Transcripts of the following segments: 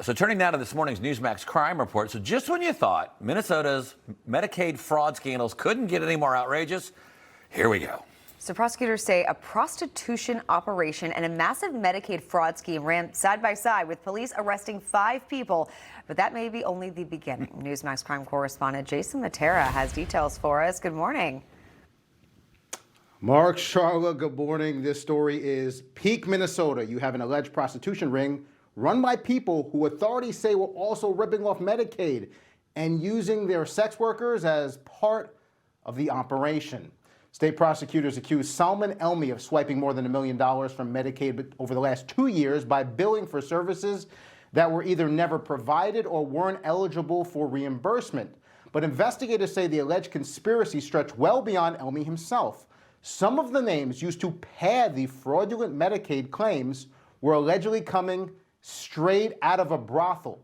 So turning now to this morning's Newsmax crime report. So just when you thought Minnesota's Medicaid fraud scandals couldn't get any more outrageous, here we go. So prosecutors say a prostitution operation and a massive Medicaid fraud scheme ran side by side, with police arresting 5 people. But that may be only the beginning. Newsmax crime correspondent Jason Mattera has details for us. Good morning. Mark, Charlotte, good morning. This story is peak Minnesota. You have an alleged prostitution ring run by people who authorities say were also ripping off Medicaid and using their sex workers as part of the operation. State prosecutors accused Salman Elmi of swiping more than $1 million from Medicaid over the last 2 years by billing for services that were either never provided or weren't eligible for reimbursement. But investigators say the alleged conspiracy stretched well beyond Elmi himself. Some of the names used to pad the fraudulent Medicaid claims were allegedly coming straight out of a brothel.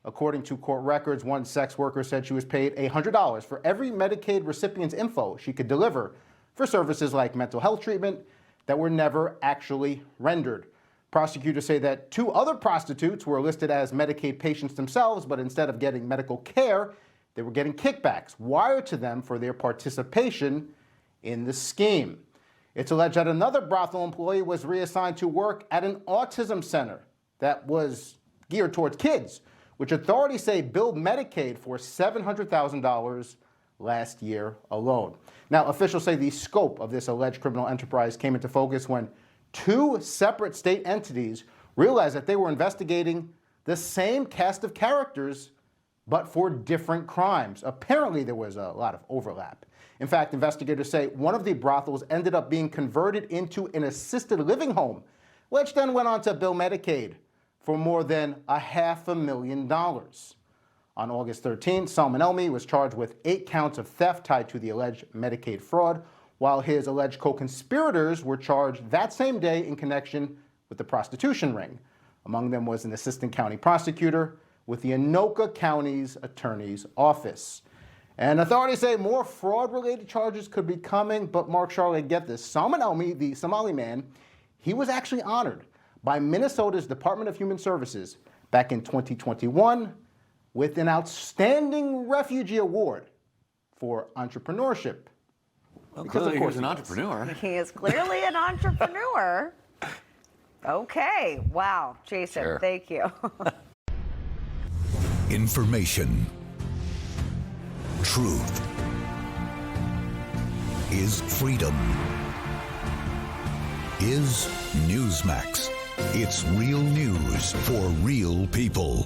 According to court records, one sex worker said she was paid $100 for every Medicaid recipient's info she could deliver for services like mental health treatment that were never actually rendered. Prosecutors say that 2 other prostitutes were listed as Medicaid patients themselves, but instead of getting medical care, they were getting kickbacks wired to them for their participation in the scheme. It's alleged that another brothel employee was reassigned to work at an autism center that was geared towards kids, which authorities say billed Medicaid for $700,000 last year alone. Now, officials say the scope of this alleged criminal enterprise came into focus when 2 separate state entities realized that they were investigating the same cast of characters, but for different crimes. Apparently, there was a lot of overlap. In fact, investigators say one of the brothels ended up being converted into an assisted living home, which then went on to bill Medicaid for more than $500,000. On August 13th, Salman Elmi was charged with 8 counts of theft tied to the alleged Medicaid fraud, while his alleged co-conspirators were charged that same day in connection with the prostitution ring. Among them was an assistant county prosecutor with the Anoka County's attorney's office. And authorities say more fraud-related charges could be coming, but Mark, Charlotte, get this. Salman Elmi, the Somali man, he was actually honored by Minnesota's Department of Human Services back in 2021 with an Outstanding Refugee Award for entrepreneurship. Well, clearly he was an entrepreneur. He is clearly an entrepreneur. Okay. Wow. Jason, Sure. Thank you. Information. Truth is freedom. Is Newsmax. It's real news for real people.